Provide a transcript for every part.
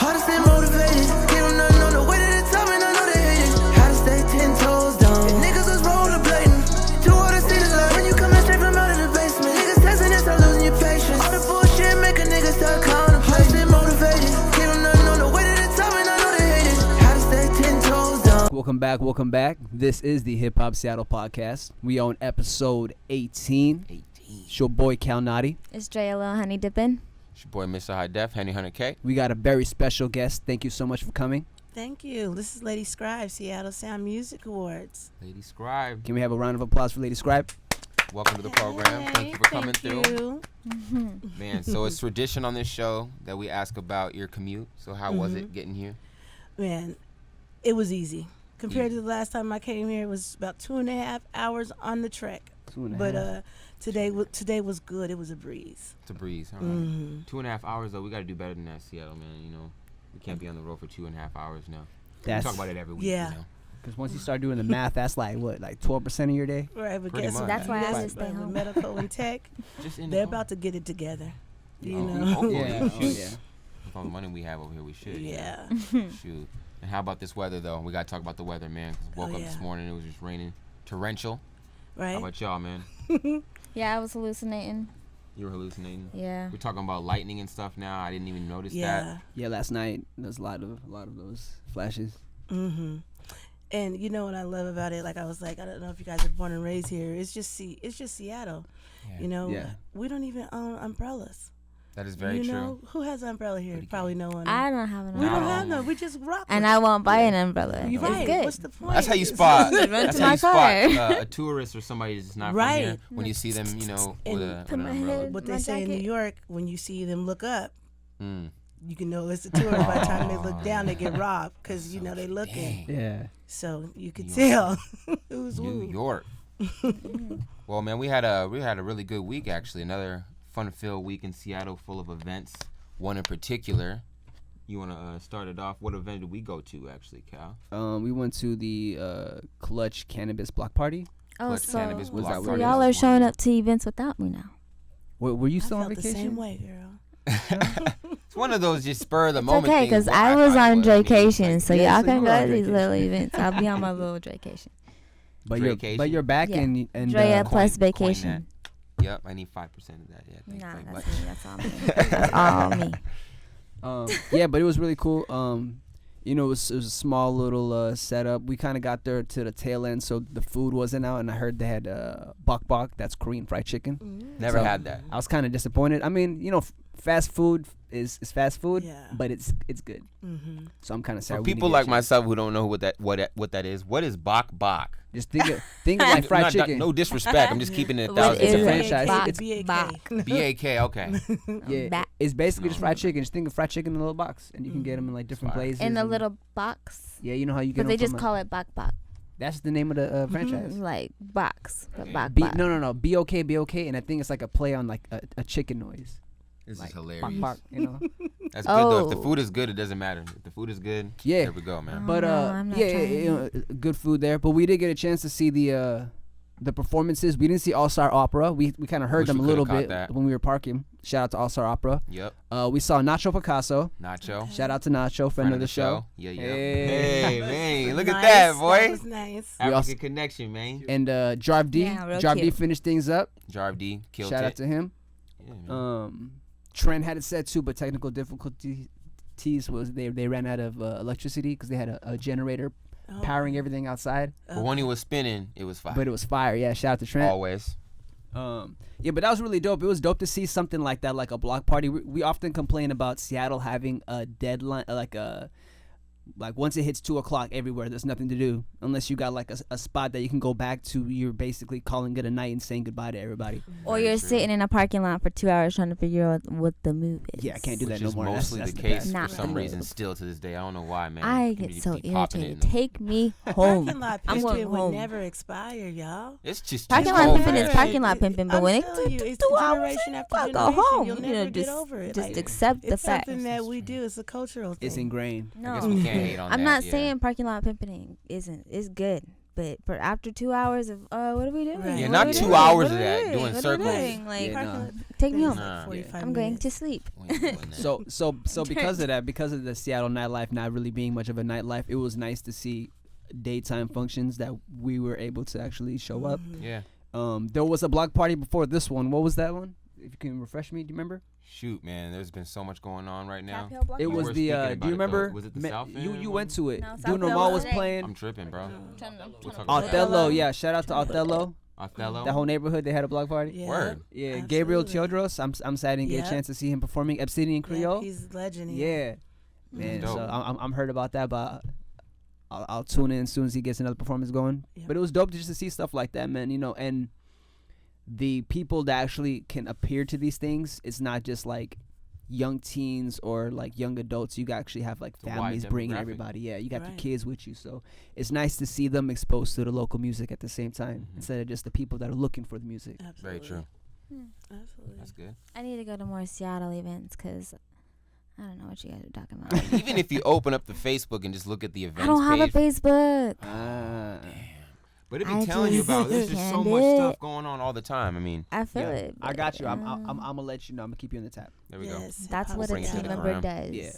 Hard to stay motivated. Give them nothing on the way to the top, and I know they hate it. How to stay 10 toes down. If niggas was rollerblading. Too hard to see the light when you coming straight from out of the basement. Niggas testing and start losing your patience. All the bullshit make a nigga start contemplating. Hard to stay motivated. Give them nothing on the way to the top, and I know they hate it. How to stay 10 toes down. Welcome back. This is the Hip Hop Seattle podcast. We on episode 18. It's your boy Cal Nadi. It's Dre Lil Honey Dippin'. It's your boy Mr. High Def, Henny 100K. We got a very special guest. Thank you so much for coming. Thank you. This is Lady Scribe, Seattle Sound Music Awards. Lady Scribe. Can we have a round of applause for Lady Scribe? Welcome to the program. Thank you for coming through. Mm-hmm. Man, so it's tradition on this show that we ask about your commute. So how was it getting here? Man, it was easy. Compared to the last time I came here, it was about 2.5 hours on the trek. 2.5. But today was good. It was a breeze. It's a breeze. All right. 2.5 hours, though. We got to do better than that, Seattle, man. You know, we can't be on the road for 2.5 hours now. We talk about it every week. Yeah. You know? Because once you start doing the math, that's like, what, like 12% of your day? Right, but Pretty guess much. what? That's why I Guess just stay what? home. Medical and tech, they're about to get it together. You know? Oh, Yeah. With all the money we have over here, we should. Yeah. Shoot. And how about this weather, though? We got to talk about the weather, man. 'Cause woke up this morning, it was just raining. Torrential. Right. How about y'all, man? Yeah, I was hallucinating. You were hallucinating? Yeah. We're talking about lightning and stuff now. I didn't even notice Yeah. that. Yeah, last night, there's a lot of those flashes. Mm-hmm. And you know what I love about it? Like I was like, I don't know if you guys are born and raised here. It's just Seattle. Yeah. You know, Yeah. we don't even own umbrellas. That is very you true. know, who has an umbrella here? Probably no one. I don't have an we don't umbrella. have none. We just rock. And with I it. won't buy an umbrella. You're It's right. good. What's the point? That's how you spot. Run That's to how my you spot car. a tourist or somebody that's not Right. from here. When you see them, you know, with an put my umbrella. head- What my they say in New jacket. York, when you see them look up, Mm. you can know it's a tourist. By the time they look down, they get robbed because you know they looking. Dang. Yeah. So you could New tell who's New who. York. Well, man, we had a really good week actually. Another fun-filled week in Seattle, full of events. One in particular. You want to start it off? What event did we go to actually, Cal? We went to the Clutch Cannabis Block Party. Oh, Clutch so, Cannabis Was Block that so what it y'all is? are showing up to events without me now. Were you I still on felt the vacation? same way, girl. It's one of those just spur of the It's moment okay, things. because Well, I was thought on it was. I mean, vacation, so Yeah, y'all so can you were go on to these vacation. little events. I'll be on my little vacation. But Vacation. you're back Yeah. and Drea coin- plus coin vacation. Yep, I need 5% of that. Yeah, thanks Nah, very that's much. me. That's all me. That's all me. yeah, but it was really cool. You know, it was a small little setup. We kind of got there to the tail end, so the food wasn't out, and I heard they had bok bok. That's Korean fried chicken. Never So, had that. I was kind of disappointed. I mean, you know, fast food is fast food, Yeah. but it's good. Mm-hmm. So I'm kind of sad. For we didn't people get a like chance. myself who don't know what that is, what is bok bok? Just think of like fried chicken. No disrespect. I'm just keeping it a What thousand. It's a is percent. franchise. It's Bok. BAK. Okay. Yeah, Back. it's basically just No. fried chicken. Just think of fried chicken in a little box, and you can get them in like different fire. places. In a and- little box. Yeah, you know how you get But they them just call it bok bok. That's the name of the franchise. Like box. But bok B, bok. no, BOK, and I think it's like a play on like a chicken noise. This Like is hilarious. Bok bok, you know. That's good though. If the Oh. food is good, it doesn't matter. If the food is good, Yeah. there we go, man. But no, I'm not yeah, trying. you know, good food there. But we did get a chance to see the performances. We didn't see All Star Opera. We kind of heard Wish them a we little coulda bit caught that. when we were parking. Shout out to All Star Opera. Yep. We saw Nacho Picasso. Nacho. Shout out to Nacho, friend of the show. Yeah. Hey. Hey, man, look at Nice. that, boy. That was nice. We African also- connection, man. And Jarv D. Yeah, real Jarv D cute. finished things up. Jarv D killed Shout it. out to him. Yeah, man. Trent had it set too, but technical difficulties was they ran out of electricity because they had a generator Oh. powering everything outside. But when he was spinning, it was fire. But it was fire. Yeah, shout out to Trent. Always. Yeah, but that was really dope. It was dope to see something like that, like a block party. We often complain about Seattle having a deadline, like once it hits 2:00 everywhere, there's nothing to do unless you got like a spot that you can go back to. You're basically calling it a night and saying goodbye to everybody. Or Very you're true. sitting in a parking lot for 2 hours trying to figure out what the move is. Yeah, I can't do Which that no is more. mostly That's the the case best. for Not some the reason move. still to this day. I don't know why, man. I You get be- so be popping it irritated. in them. Take me home. Parking lot I'm going pimping would home. never expire, y'all. It's just Parking too lot old pimping is fashioned. parking lot pimping, but I'm when it telling you, took it's 2 hours, generation after I go generation. home. You'll You never know, get just over it. just Like, accept the it's fact. something that we do. It's a cultural thing. It's ingrained. No, I guess we can't hate on I'm that, not yeah. saying parking lot pimping it's good, But for after 2 hours of what are we doing? Right. Yeah, What not are we 2 doing? hours What of are we that, doing? doing What are we circles. doing? Like, Yeah, nah. take me home. Nah. 45 I'm going minutes. to sleep. We ain't doing that. So because of that, because of the Seattle nightlife not really being much of a nightlife, it was nice to see daytime functions that we were able to actually show up. Yeah. There was a block party before this one. What was that one? If you can refresh me, do you remember? Shoot, man, there's been so much going on right now. It We was were the. speaking about Do you it, though. remember? Was it the South End You one? went to it. No, South Dude End Normal was was today. playing. I'm tripping, bro. We'll talk about Othello, that. yeah. Shout out to Othello. Othello. That whole neighborhood, they had a block party. Yeah. Word. Yeah, Gabriel Absolutely. Teodros. I'm sad I didn't get a Yep. chance to see him performing Obsidian Yeah, Creole. he's a legend. Yeah, man. Dope. So I'm heard about that, but I'll tune in as soon as he gets another performance going. Yep. But it was dope just to see stuff like that, man. You know, and the people that actually can appear to these things, it's not just like young teens or like young adults. You actually have like It's a wide families bringing demographic. everybody. Yeah, you got the Right. kids with you, so it's nice to see them exposed to the local music at the same time Mhm. instead of just the people that are looking for the music. Absolutely. Very true. Absolutely. That's good. I need to go to more Seattle events because I don't know what you guys are talking about. Even if you open up the Facebook and just look at the events I don't have a page, Facebook. Ah. but it be I telling you just about. There's just so can't much do stuff it. going on all the time. I mean, I feel Yeah, it. I got you. I'm but, gonna let you know. I'm gonna keep you in the tap. there we go. Yes, That's hip-hop what a Bring it to team the member ground. does. Yeah.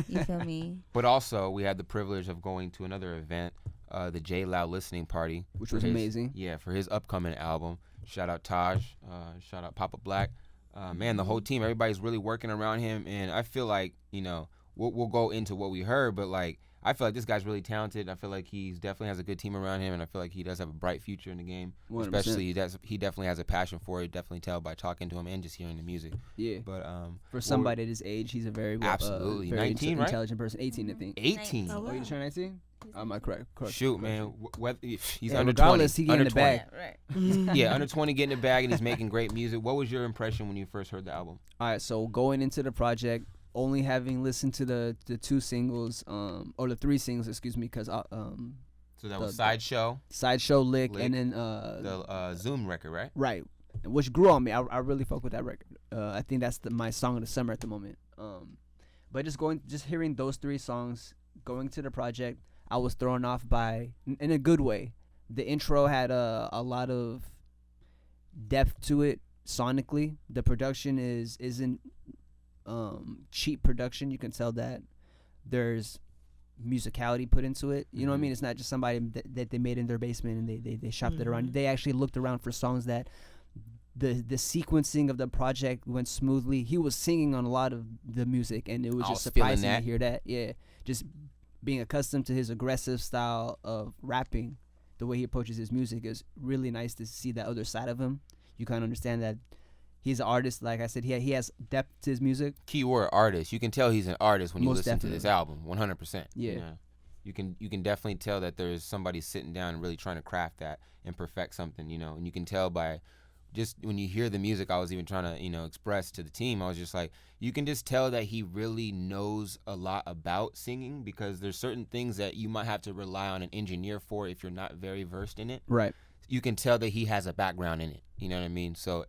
You feel me? But also, we had the privilege of going to another event, the J Loud listening party, Which for was his- amazing. Yeah, for his upcoming album. Shout out Taj. Shout out Papa Black. Man, the whole team, everybody's really working around him, and I feel like, you know, we'll go into what we heard, but like, I feel like this guy's really talented. I feel like he's definitely has a good team around him, and I feel like he does have a bright future in the game. 100%. Especially he definitely has a passion for it. Definitely tell by talking to him and just hearing the music. Yeah. But For somebody at his age, he's a very Absolutely. very 19, right? intelligent person. 18, I think. 18. Oh, Oh, you just turned 19? Am I correct? Shoot, man. He's Yeah, under 20. regardless, he getting Under the 20. bag. Right. Yeah, under 20 getting the bag, and he's making great music. What was your impression when you first heard the album? All right, so going into the project, only having listened to the two singles, or the three singles, excuse me, because So that was The- Sideshow, Sideshow Lick, Lick, and then the Zoom record, right? right, which grew on me. I really fuck with that record. I think that's my song of the summer at the moment. But just hearing those three songs, going to the project, I was thrown off by, in a good way. The intro had a lot of depth to it sonically. The production isn't cheap production. You can tell that there's musicality put into it. You know what I Mhm. mean? It's not just somebody that they made in their basement and they shopped it around. They actually looked around for songs that the sequencing of the project went smoothly. He was singing on a lot of the music, and it was I just was feeling surprising to that. hear that. Yeah, just being accustomed to his aggressive style of rapping, the way he approaches his music is really nice to see that other side of him. You kind of understand that he's an artist. Like I said, he has depth to his music. Keyword artist. You can tell he's an artist when you Most listen to this definitely. album. 100%. Yeah. You can definitely tell that there's somebody sitting down and really trying to craft that and perfect something, you know. And you can tell by just when you hear the music, I was even trying to, you know, express to the team. I was just like, you can just tell that he really knows a lot about singing, because there's certain things that you might have to rely on an engineer for if you're not very versed in it. Right. You can tell that he has a background in it. You know what I mean? So,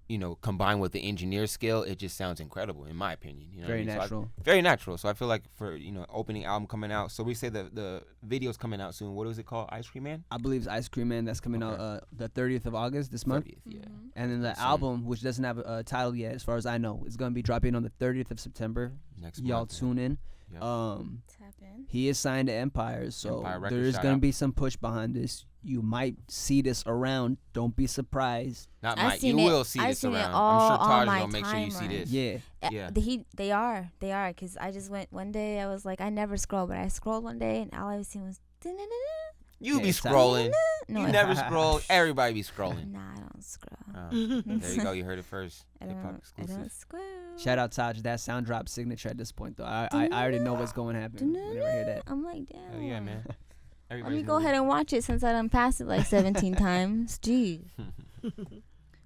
you know, combined with the engineer skill, it just sounds incredible, in my opinion. You know Very what I mean? natural. Very natural. So I feel like for, you know, opening album coming out. So we say the video's coming out soon. What is it called? Ice Cream Man? I believe it's Ice Cream Man that's coming Okay. out the 30th of August this month. 30th, yeah. And then the Soon. album, which doesn't have a title yet, as far as I know, is going to be dropping on the 30th of September. Next Y'all month, yeah. tune in. Yep. Tap in. He is signed to Empire, so Empire Records, there is shout going to out. be some push behind this. You might see this around. Don't be surprised. Not I've Mike. You seen it- will see I've this seen it around. all I'm sure on Taj is my going to make sure you see timeline. this. Yeah. Yeah. They are, because I just went one day. I was like, I never scroll, but I scrolled one day, and all I was seeing was. You Yeah, be it's time. scrolling. No, You I never don't. scroll. Everybody be scrolling. Nah, I don't scroll. There you go. You heard it first. I Hip hop don't exclusive. scroll. Shout out Taj. That sound drop signature at this point, though. I already know what's going to happen whenever I hear that. I'm like, damn. Hell yeah, man. Let Everybody's me go ahead and watch it since I done passed it like 17 times. Jeez. So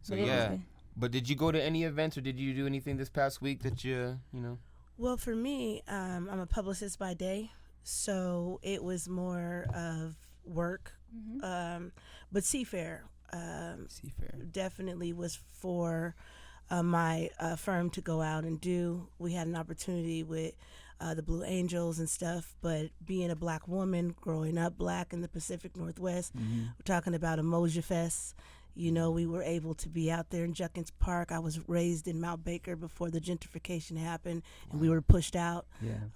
But it was yeah. good. But did you go to any events, or did you do anything this past week that you know? Well, for me, I'm a publicist by day, so it was more of work. But Seafair Seafair. definitely was for my firm to go out and do. We had an opportunity with the Blue Angels and stuff, but being a Black woman, growing up Black in the Pacific Northwest, we're talking about Emoja Fest. You know, we were able to be out there in Junkins Park. I was raised in Mount Baker before the gentrification happened, and we were pushed out.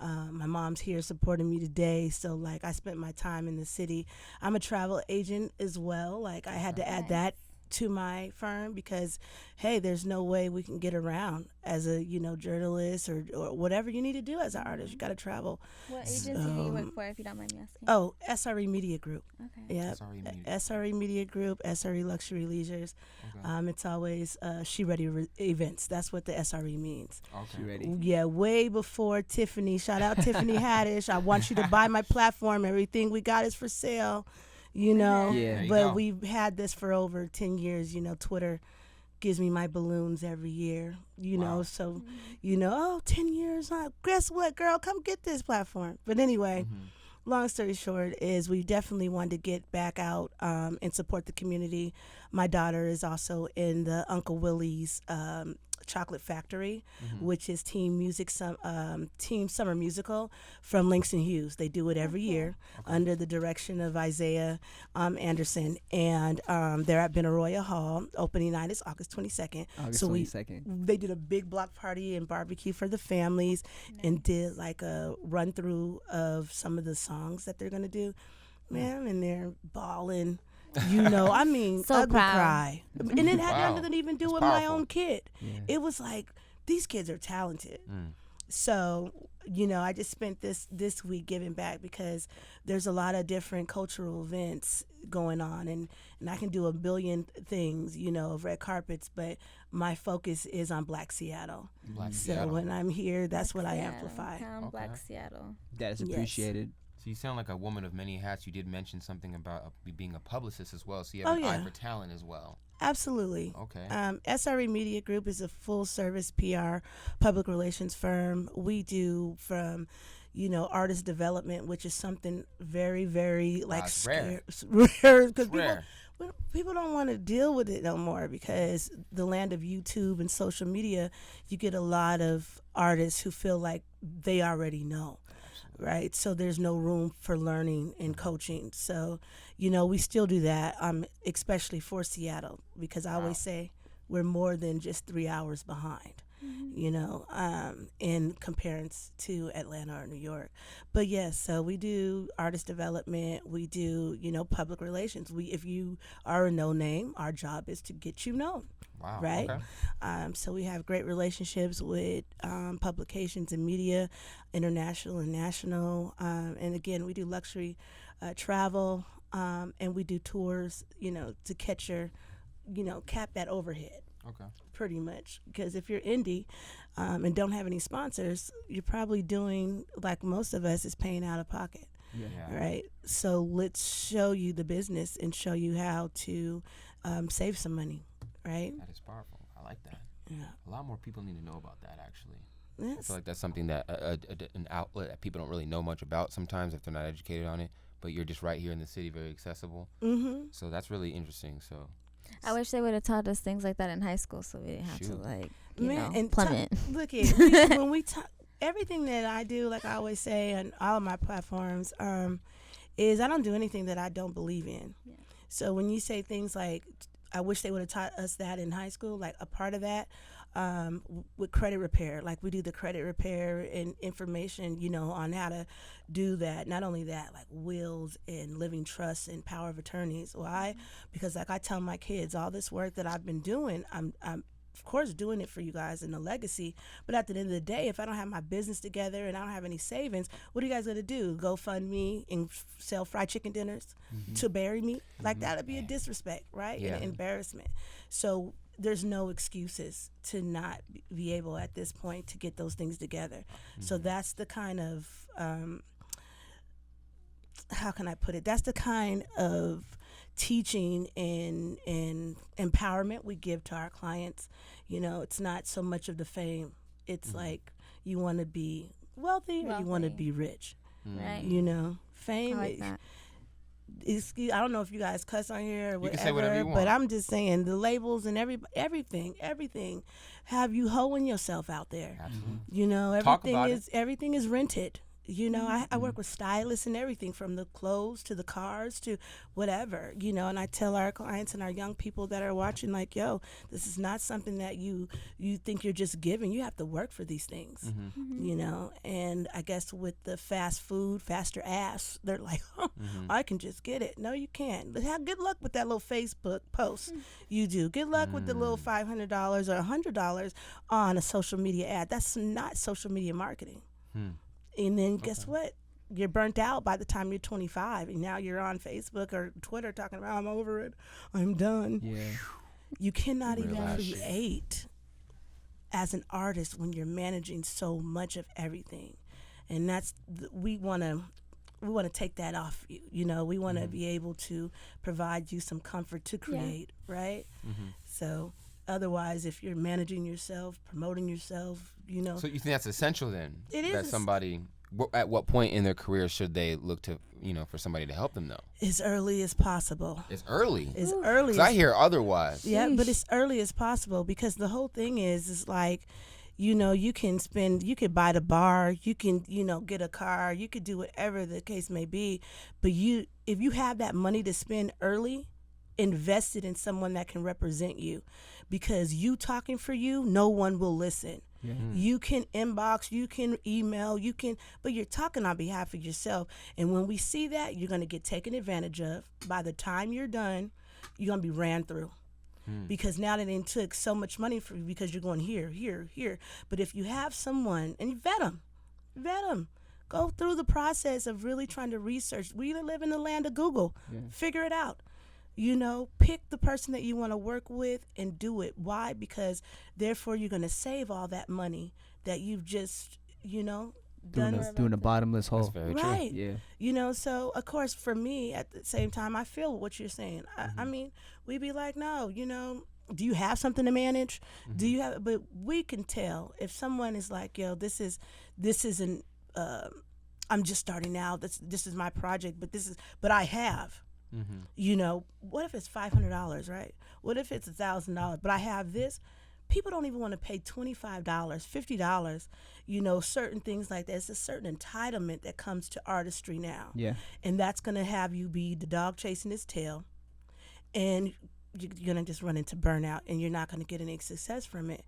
My mom's here supporting me today, so like I spent my time in the city. I'm a travel agent as well. Like I had to add that to my firm because, hey, there's no way we can get around as a journalist or whatever you need to do as an artist. You got to travel. What agency do you work for, if you don't mind me asking? Oh, SRE Media Group. Okay. Yeah, SRE Media Group, SRE Luxury Leisures. Okay. It's always She Ready events. That's what the SRE means. Okay. She ready? Yeah, way before Tiffany. Shout out Tiffany Haddish. I want you to buy my platform. Everything we got is for sale. You know, Yeah. There you but go. we've had this for over 10 years. You know, Twitter gives me my balloons every year, you know, so, 10 years, guess what, girl, come get this platform. But anyway, long story short is we definitely wanted to get back out and support the community. My daughter is also in the Uncle Willie's Chocolate Factory, which is Team Summer Musical from Langston Hughes. They do it every year under the direction of Isaiah Anderson, and they're at Benaroya Hall. Opening night is August 22nd. August so 22nd. they did a big block party and barbecue for the families, and did like a run through of some of the songs that they're gonna do. Man, and they're balling. You know, I mean, So ugly proud. cry. And it had Wow. nothing to even do That's with my powerful. own kid. Yeah. It was like, these kids are talented. So, I just spent this week giving back because there's a lot of different cultural events going on, and I can do a billion things, of red carpets, but my focus is on Black Seattle. Black So Seattle. when I'm here, that's what I Seattle, amplify. Town, Okay. Black Seattle. That is Yes. appreciated. So you sound like a woman of many hats. You did mention something about being a publicist as well. So you Oh, have an eye yeah. for talent as well. Absolutely. Okay. SRE Media Group is a full-service PR public relations firm. We do from, artist development, which is something very, very like it's rare. rare because Rare. people don't want to deal with it no more because the land of YouTube and social media, you get a lot of artists who feel like they already know. Right, so there's no room for learning and coaching. So, we still do that, especially for Seattle, because I always say we're more than just 3 hours behind, in comparison to Atlanta or New York. But yes, so we do artist development, we do, public relations. If you are a no name, our job is to get you known. Wow. Right. Okay. So we have great relationships with publications and media, international and national. And again, we do luxury travel, and we do tours, to catch your, cap that overhead. Okay. Pretty much. Because if you're indie and don't have any sponsors, you're probably doing like most of us is paying out of pocket. Yeah. Right. So let's show you the business and show you how to save some money. Right. That is powerful. I like that. Yeah. A lot more people need to know about that, actually. I Yes. feel like that's something that an outlet that people don't really know much about sometimes if they're not educated on it. But you're just right here in the city, very accessible. Mm-hmm. So that's really interesting. So I wish they would have taught us things like that in high school, so we didn't have to Shoot. And plummet. look at when we talk, everything that I do, like I always say on all of my platforms, is I don't do anything that I don't believe in. Yeah. So when you say things like, I wish they would have taught us that in high school, like a part of that with credit repair, like we do the credit repair and information, on how to do that. Not only that, like wills and living trusts and power of attorneys. Why? Because like I tell my kids, all this work that I've been doing, I'm of course doing it for you guys in the legacy, but at the end of the day, if I don't have my business together and I don't have any savings, what are you guys gonna do? Go fund me and sell fried chicken dinners to bury me? Like that'd be a disrespect, right? Yeah. And embarrassment. So there's no excuses to not be able at this point to get those things together. So that's the kind of how can I put it? That's the kind of teaching and empowerment we give to our clients. It's not so much of the fame. It's like you want to be wealthy or you want to Wealthy. be rich. Right. Fame I like is, that. I don't know if you guys cuss on here or whatever, You can say whatever you want. but I'm just saying the labels and everything have you hoeing yourself out there. Absolutely. You know, Talk about everything is rented. You know, I work with stylists and everything, from the clothes to the cars to whatever, you know, and I tell our clients and our young people that are watching, like, yo, this is not something that you think you're just giving. You have to work for these things, you know. And I guess with the fast food, faster ass, they're like, oh, I can just get it. No, you can't. Good luck with that little Facebook post you do. Good luck with the little $500 or $100 on a social media ad. That's not social media marketing. And then guess what? You're burnt out by the time you're 25, and now you're on Facebook or Twitter talking about, I'm over it, I'm done. Yeah. You cannot even create as an artist when you're managing so much of everything, and that's we want to take that off you. You know, we want to be able to provide you some comfort to create, right? So otherwise, if you're managing yourself, promoting yourself, you know. So you think that's essential then? It is. That somebody, at what point in their career should they look to, you know, for somebody to help them though? As early as possible. It's early. As early. 'Cause I hear otherwise. Yeah, but as early as possible, because the whole thing is like, you know, you could buy the bar, you can, you know, get a car, you could do whatever the case may be, but if you have that money to spend early, invest it in someone that can represent you, because you talking for you, no one will listen. Yeah. You can inbox, you can email, but you're talking on behalf of yourself. And when we see that, you're going to get taken advantage of. By the time you're done, you're going to be ran through. Because now they took so much money from you because you're going here, here, here. But if you have someone, and you vet them, go through the process of really trying to research. We live in the land of Google. Figure it out. You know, pick the person that you want to work with and do it. Why? Because therefore you're going to save all that money that you've just, you know, doing a bottomless hole. That's very true. Right. Yeah. You know, so of course for me at the same time, I feel what you're saying. I mean, we'd be like, no, you know, do you have something to manage? Do you have, but we can tell if someone is like, yo, this isn't, I'm just starting out. This is my project, but I have. You know, what if it's $500, right? What if it's $1,000? But I have this. People don't even want to pay $25, $50. You know, certain things like that. It's a certain entitlement that comes to artistry now. Yeah. And that's going to have you be the dog chasing his tail, and you're going to just run into burnout, and you're not going to get any success from it.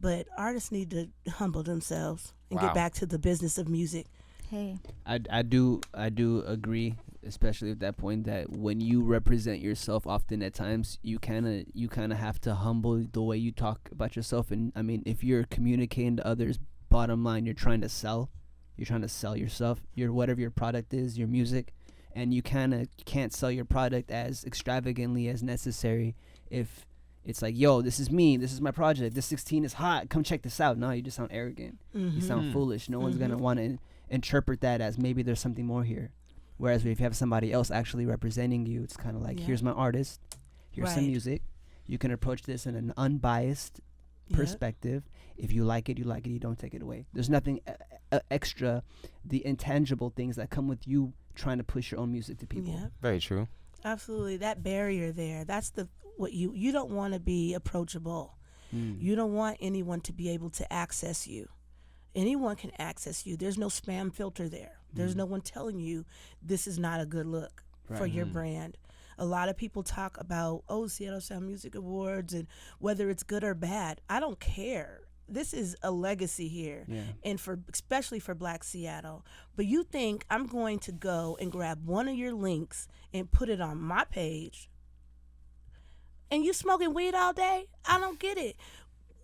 But artists need to humble themselves and get back to the business of music. Hey, I do agree, especially at that point, that when you represent yourself, often at times you kind of have to humble the way you talk about yourself. And I mean, if you're communicating to others, bottom line, you're trying to sell yourself, whatever your product is, your music, and you kind of can't sell your product as extravagantly as necessary if it's like, yo, this is me, this is my project, this 16 is hot, come check this out. No, you just sound arrogant. You sound foolish. No one's gonna want to interpret that as maybe there's something more here. Whereas if you have somebody else actually representing you, it's kind of like, here's my artist, here's some music. You can approach this in an unbiased perspective. If you like it, you like it. You don't take it away. There's nothing extra, the intangible things that come with you trying to push your own music to people. Yeah. Very true. Absolutely. That barrier there, that's what you don't want to be approachable. You don't want anyone to be able to access you. Anyone can access you. There's no spam filter there. There's no one telling you this is not a good look for your brand. A lot of people talk about, Seattle Sound Music Awards and whether it's good or bad. I don't care. This is a legacy here, and especially for Black Seattle. But you think I'm going to go and grab one of your links and put it on my page, and you smoking weed all day? I don't get it.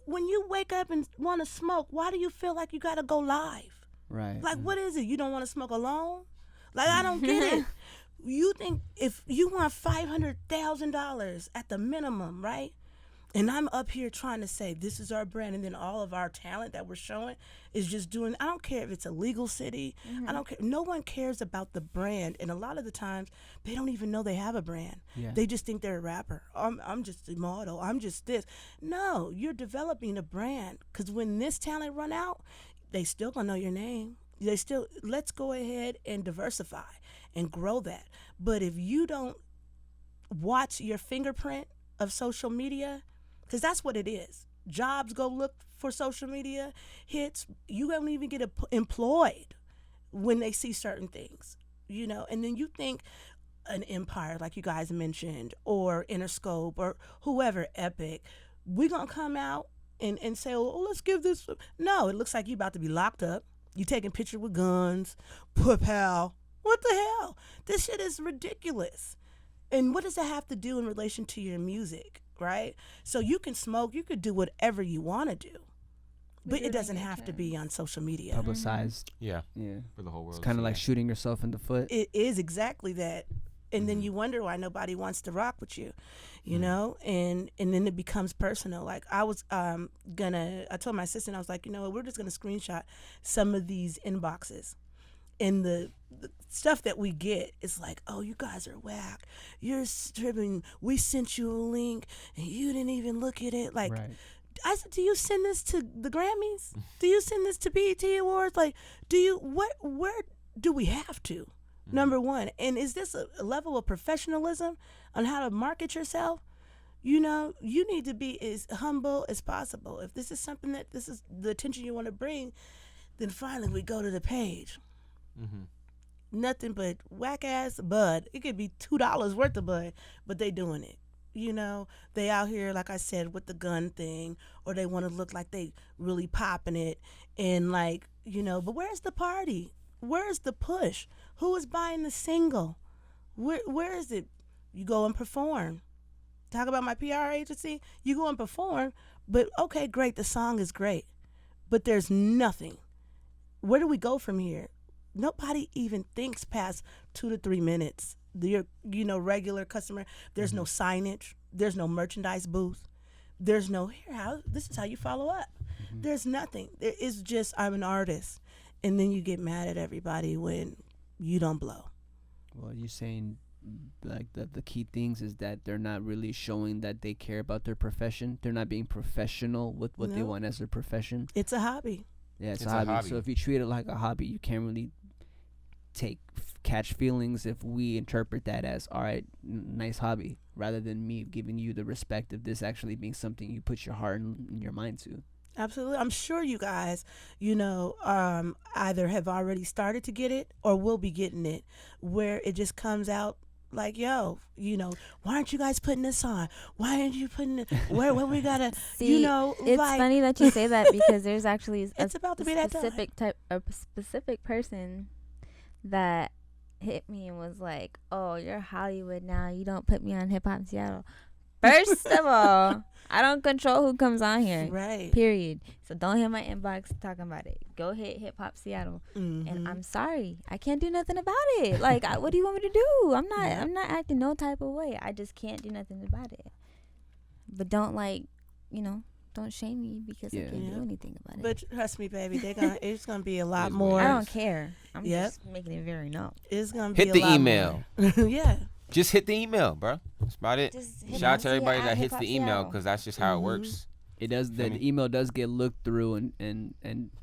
When you wake up and want to smoke, why do you feel like you got to go live? Right. Like, what is it? You don't want to smoke alone? Like, I don't get it. You think if you want $500,000 at the minimum, right? And I'm up here trying to say this is our brand, and then all of our talent that we're showing is just doing. I don't care if it's a legal city. I don't care. No one cares about the brand, and a lot of the times they don't even know they have a brand. They just think they're a rapper. I'm just a model. I'm just this. No, you're developing a brand, because when this talent run out, they still gonna know your name. let's go ahead and diversify and grow that. But if you don't watch your fingerprint of social media, because that's what it is. Jobs go look for social media hits. You don't even get employed when they see certain things, and then you think an Empire, like you guys mentioned, or Interscope, or whoever, Epic, we're going to come out and say, oh, let's give this. No, it looks like you're about to be locked up. You taking pictures with guns. Poor pal. What the hell? This shit is ridiculous. And what does that have to do in relation to your music, right? So you can smoke, you could do whatever you want to do, but it doesn't have to be on social media. Publicized. Yeah. Yeah. For the whole world. It's kind of like shooting yourself in the foot. It is exactly that. And then you wonder why nobody wants to rock with you, know? And then it becomes personal. Like I was I told my assistant, I was like, we're just going to screenshot some of these inboxes. And the stuff that we get is like, oh, you guys are whack. You're stripping. We sent you a link and you didn't even look at it. Like, right. I said, do you send this to the Grammys? Do you send this to BET Awards? Like, where do we have to? Number one. And is this a level of professionalism on how to market yourself? You need to be as humble as possible. If this is something this is the attention you want to bring, then finally we go to the page. Nothing but whack ass bud. It could be $2 worth of bud, but they doing it. They out here, like I said, with the gun thing, or they want to look like they really popping it, and but where's the party? Where's the push? Who is buying the single? Where is it? You go and perform. Talk about my PR agency. You go and perform, but okay, great. The song is great, but there's nothing. Where do we go from here? Nobody even thinks past 2 to 3 minutes. Your regular customer. There's no signage. There's no merchandise booth. There's no this is how you follow up. There's nothing. There is just, I'm an artist. And then you get mad at everybody when you don't blow. Well, you're saying like the key things is that they're not really showing that they care about their profession. They're not being professional with what they want as their profession. It's a hobby. Yeah, it's a hobby. So if you treat it like a hobby, you can't really catch feelings if we interpret that as, all right, nice hobby, rather than me giving you the respect of this actually being something you put your heart and your mind to. Absolutely. I'm sure you guys, either have already started to get it or will be getting it, where it just comes out like, yo, why aren't you guys putting this on? Why aren't you putting it? Where we gotta, See, it's funny that you say that, because there's actually it's about to be that a specific person that hit me and was like, oh, you're Hollywood now. You don't put me on Hip Hop Seattle. First of all, I don't control who comes on here. Right. Period. So don't hit my inbox talking about it. Go hit Hip Hop Seattle. And I'm sorry, I can't do nothing about it. Like, what do you want me to do? I'm not acting no type of way. I just can't do nothing about it. But don't don't shame me because I can't do anything about it. But trust me, baby, it's gonna be a lot more. I don't care. I'm just making it very known. It's gonna be hit the email. Yeah. Just hit the email, bro. That's about it. Shout out to everybody that hits the email, because that's just how it works. It does. The email does get looked through, and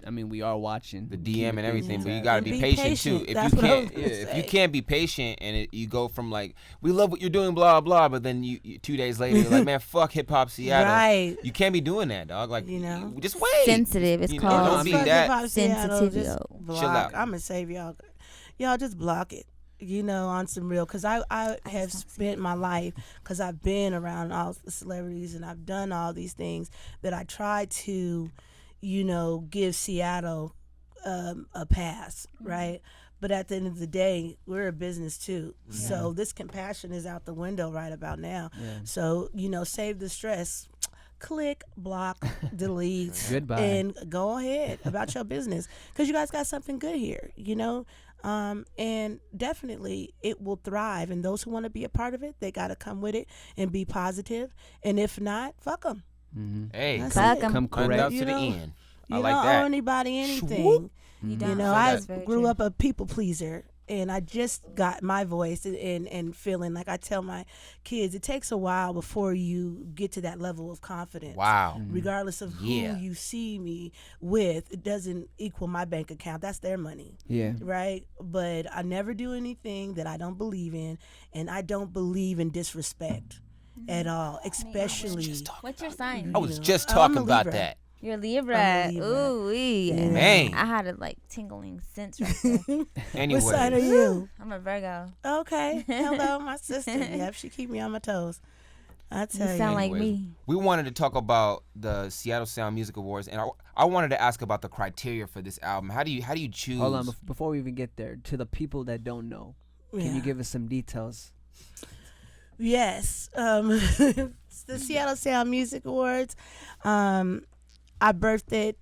I mean, we are watching the DM and everything, but you gotta be patient too. If you can't be patient, and you go from like, we love what you're doing, blah blah, but then you 2 days later you're like, man, fuck Hip Hop Seattle. Right. You can't be doing that, dog. Like, just wait. Sensitive. It's called. Don't be that sensitive. Chill out. I'm gonna save y'all. Y'all just block it. On some real, because I have spent my life, because I've been around all the celebrities and I've done all these things, that I try to, give Seattle a pass, right? But at the end of the day, we're a business too. Yeah. So this compassion is out the window right about now. Yeah. So, save the stress. Click, block, delete, Goodbye. And go ahead about your business, because you guys got something good here, and definitely it will thrive. And those who want to be a part of it, they got to come with it and be positive. And if not, fuck them. Mm-hmm. Hey, come correct to the end. You like don't that. owe anybody anything. You know, I grew up a people pleaser. And I just got my voice and feeling like I tell my kids, it takes a while before you get to that level of confidence. Wow. Regardless of who you see me with, it doesn't equal my bank account. That's their money. Yeah. Right? But I never do anything that I don't believe in, and I don't believe in disrespect at all, especially. What's your sign? I was just I'm talking a about Libra. that. You're a Libra. I'm a Libra. Ooh-wee. Man. I had a tingling sense right there. Anyway. What sign are you? I'm a Virgo. Okay. Hello, my sister. Yep, she keep me on my toes. I tell You sound like Anyways, me. We wanted to talk about the Seattle Sound Music Awards, and I wanted to ask about the criteria for this album. How do you choose? Hold on, before we even get there, to the people that don't know, can you give us some details? Yes. It's the Seattle Sound Music Awards. I birthed it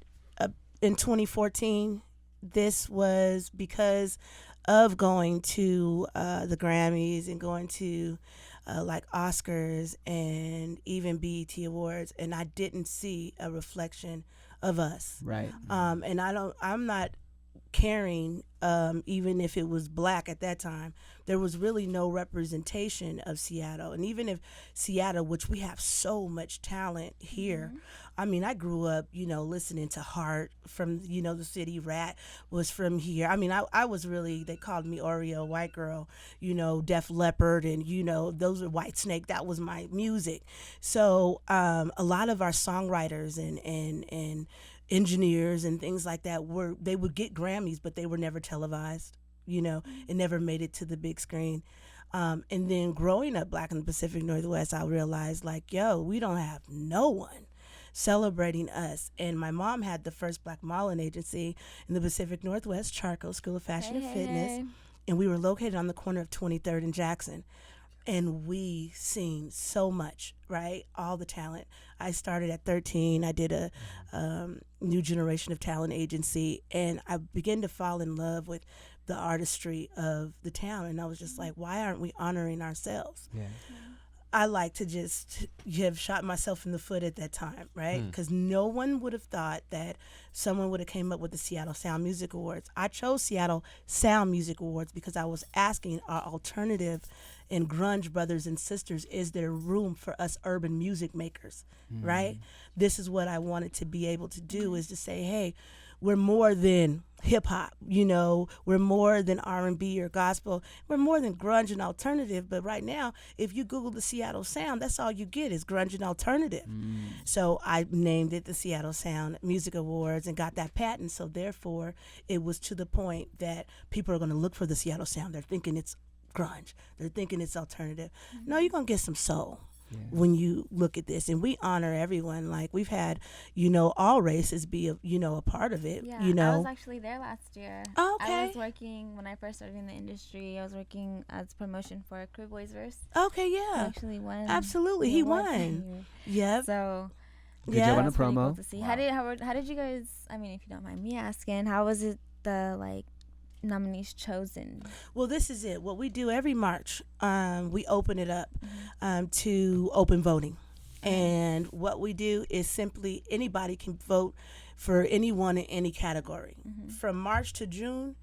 in 2014. This was because of going to the Grammys and going to like Oscars and even BET Awards, and I didn't see a reflection of us. Right. And I'm not caring, even if it was black at that time, there was really no representation of Seattle. And even if Seattle, which we have so much talent here, I mean, I grew up, listening to Heart from, the city. Rat was from here. I mean, I was really, they called me Oreo, white girl, Def Leppard, and, those were White Snake. That was my music. So a lot of our songwriters and engineers and things like that they would get Grammys, but they were never televised. It never made it to the big screen. And then growing up black in the Pacific Northwest, I realized we don't have no one celebrating us. And my mom had the first black modeling agency in the Pacific Northwest, Charco School of Fashion and Fitness. And we were located on the corner of 23rd and Jackson. And we seen so much, right? All the talent. I started at 13. I did a new generation of talent agency, and I began to fall in love with the artistry of the town. And I was just like, why aren't we honoring ourselves? Yeah. I like to just have shot myself in the foot at that time, right? Because no one would have thought that someone would have came up with the Seattle Sound Music Awards. I chose Seattle Sound Music Awards because I was asking our alternative and grunge brothers and sisters, is there room for us urban music makers, right? This is what I wanted to be able to do, is to say, hey, we're more than hip hop, we're more than R&B or gospel. We're more than grunge and alternative. But right now, if you Google the Seattle Sound, that's all you get is grunge and alternative. So I named it the Seattle Sound Music Awards and got that patent. So therefore, it was to the point that people are going to look for the Seattle Sound. They're thinking it's grunge. They're thinking it's alternative. No, you're going to get some soul. When you look at this, and we honor everyone. Like, we've had, all races be a part of it. Yeah, I was actually there last year. Oh, okay. I was working, when I first started in the industry, I was working as promotion for Crib Boys Verse. Okay, yeah. I actually won. Absolutely, he won. Yep. So Good job on the promo. Cool to see. Wow. How did you guys, I mean, if you don't mind me asking, how was it the nominees chosen? Well, this is it. What we do every March, we open it up to open voting. And what we do is simply anybody can vote for anyone in any category. From March to June,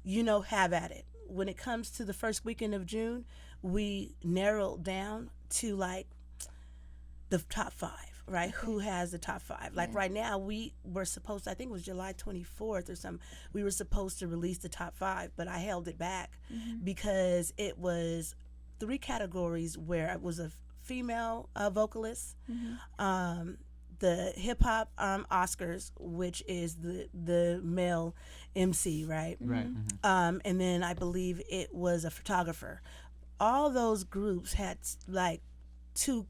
have at it. When it comes to the first weekend of June, we narrow down to the top 5. Right? Okay. Who has the top 5? Right now, we were supposed to, I think it was July 24th or something, we were supposed to release the top 5, but I held it back because it was 3 categories where it was a female vocalist, the hip hop Oscars, which is the male MC, right? Right. And then I believe it was a photographer. All those groups had 2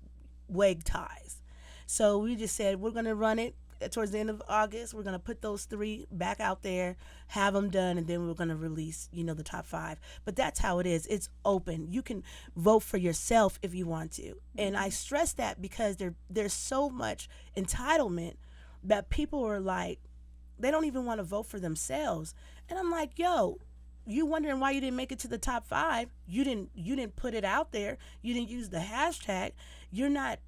WAG ties. So we just said, we're going to run it towards the end of August. We're going to put those 3 back out there, have them done, and then we're going to release, the top 5. But that's how it is. It's open. You can vote for yourself if you want to. And I stress that because there's so much entitlement that people are they don't even want to vote for themselves. And I'm like, yo, you wondering why you didn't make it to the top 5? You didn't put it out there. You didn't use the hashtag. You're not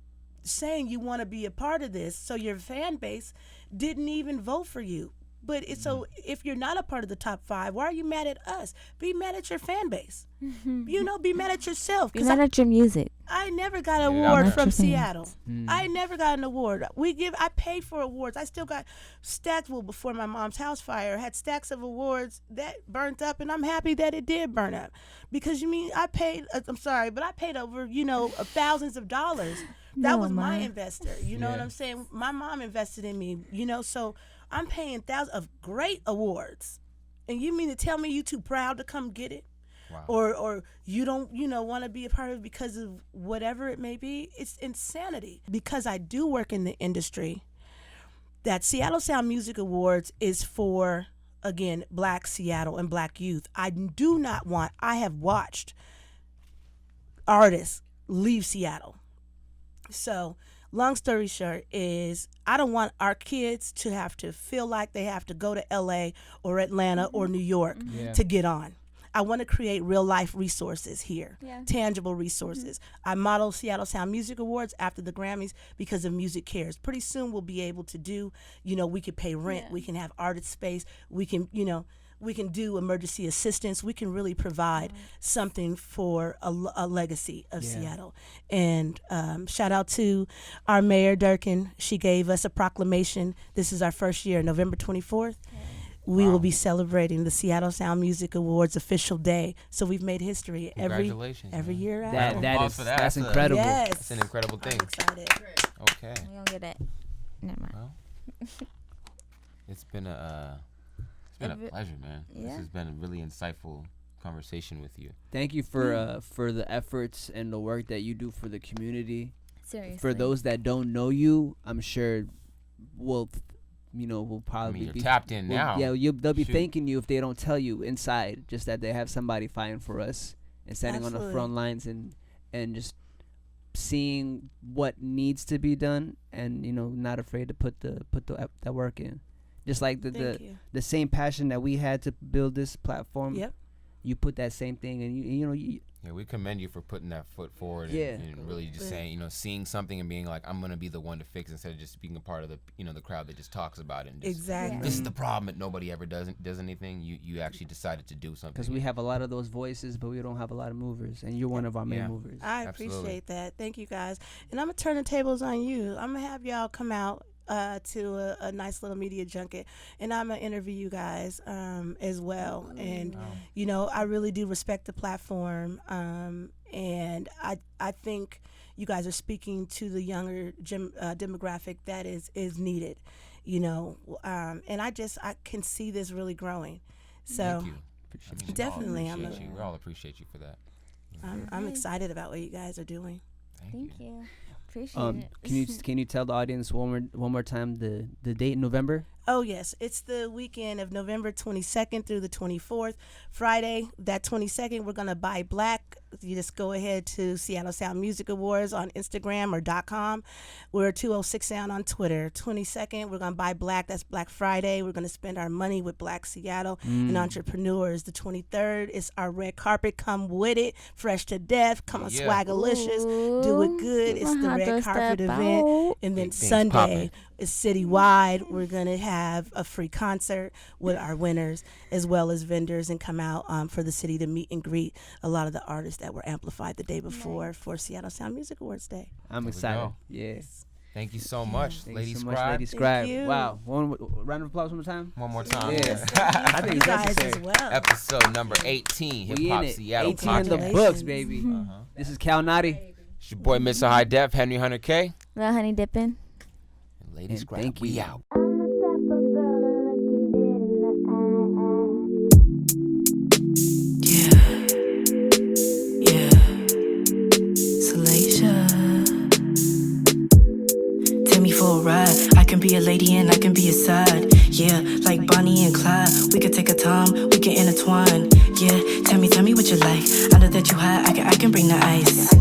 saying you want to be a part of this, so your fan base didn't even vote for you. But it's so if you're not a part of the top 5, why are you mad at us? Be mad at your fan base. You know, be mad at yourself. Be mad at your music. I never got an Yeah, award that's from your Seattle. Mm. I never got an award. I paid for awards. I still got stacks. Well, before my mom's house fire, I had stacks of awards that burnt up, and I'm happy that it did burn up, because I paid. I'm sorry, but I paid over thousands of dollars. That No, was my Ma. investor. You know what I'm saying? My mom invested in me. So I'm paying thousands of great awards, and you mean to tell me you too proud to come get it? Wow. Or you don't want to be a part of it because of whatever it may be? It's insanity. Because I do work in the industry, that Seattle Sound Music Awards is for, again, Black Seattle and Black youth. I have watched artists leave Seattle. So long story short is, I don't want our kids to have to feel like they have to go to LA or Atlanta or New York to get on. I want to create real life resources here, tangible resources. I model Seattle Sound Music Awards after the Grammys because of Music Cares. Pretty soon we'll be able to do, we can pay rent, we can have artist space, we can do emergency assistance. We can really provide something for a legacy of Seattle. And shout out to our mayor, Durkin. She gave us a proclamation. This is our first year, November 24th. We will be celebrating the Seattle Sound Music Awards official day. So we've made history every year after. That's incredible. Yes. That's an incredible thing. I'm excited. Okay. We don't get it. Never mind. Well, it's been a pleasure, man. This has been a really insightful conversation with you. Thank you for the efforts and the work that you do for the community. Seriously. For those that don't know you, I'm sure we'll probably You're be tapped in now. Yeah, they'll be thanking you if they don't tell you inside, just that they have somebody fighting for us and standing on the front lines and just seeing what needs to be done, and not afraid to put that work in. Just like the same passion that we had to build this platform. Yep. You put that same thing, and you we commend you for putting that foot forward and really just saying, seeing something and being like, I'm gonna be the one to fix, instead of just being a part of the the crowd that just talks about it. And just, Exactly. This is the problem, that nobody ever does anything. You actually decided to do something. because we have a lot of those voices, but we don't have a lot of movers, and you're one of our main movers. I appreciate that. Thank you, guys. And I'm going to turn the tables on you. I'm going to have y'all come out to a nice little media junket, and I'm going to interview you guys as well. And, I really do respect the platform, and I think you guys are speaking to the younger demographic that is needed, and I can see this really growing. So Thank you. definitely, we all appreciate you for that. I'm excited about what you guys are doing. Thank you. Appreciate it. Can you tell the audience one more time the date in November? Oh, yes. It's the weekend of November 22nd through the 24th. Friday, that 22nd, we're going to buy black. You just go ahead to Seattle Sound Music Awards on Instagram or .com. We're 206 Sound on Twitter. 22nd, we're going to buy black. That's Black Friday. We're going to spend our money with Black Seattle and entrepreneurs. The 23rd is our red carpet. Come with it. Fresh to death. Come on, Swagalicious. Do it good. It's the red carpet event. And then Sunday is citywide. We're going to have a free concert with our winners as well as vendors, and come out for the city to meet and greet a lot of the artists that were amplified the day before for Seattle Sound Music Awards Day. I'm excited. Yes. Thank you so much, Lady Scribe. Lady Scribe. you. Wow. One round of applause one more time. One more time. Yeah. I think You it's guys necessary. as well. Episode number 18, Hip We in Hop it. Seattle 18 in the podcast. books, baby. This is Cal Nadi. It's your boy, Mr. High Def, Henry Hunter K. Little honey dipping. And Lady And Scribe. thank We you. out. Yeah, Salaysia. Take me for a ride. I can be a lady and I can be a side. Yeah, like Bonnie and Clyde. We could take a time, we can intertwine. Yeah, tell me what you like. I know that you hot, I can bring the ice.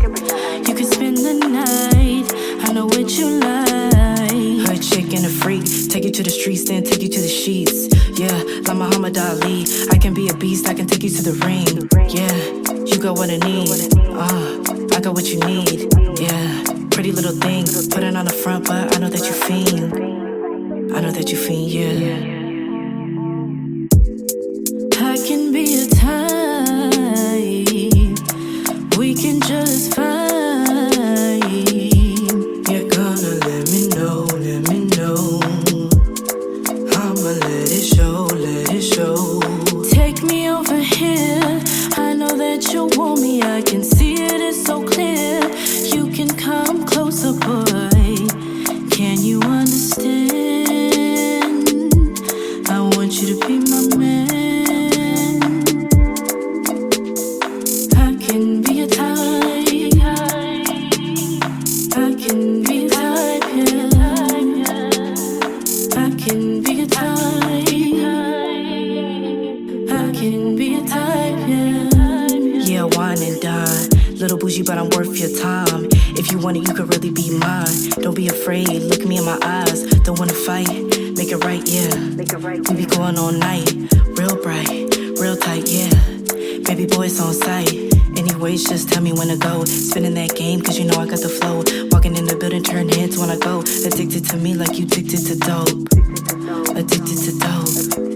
You can spend the night, I know what you like. Hood chick and a freak, take you to the streets, then take you to the sheets. Yeah, like Muhammad Ali, I can be a beast, I can take you to the ring. Yeah, you got what I need, I got what you need. Yeah, pretty little thing, put it on the front, but I know that you fiend. I know that you fiend, yeah. bougie, but I'm worth your time. If you want it, you could really be mine. Don't be afraid, look me in my eyes. Don't wanna fight, make it right, yeah. We be going all night, real bright, real tight, yeah. Baby boy, it's on sight. Anyways, just tell me when to go. Spinning that game, cause you know I got the flow. Walking in the building, turn heads when I go. Addicted to me like you addicted to dope. Addicted to dope.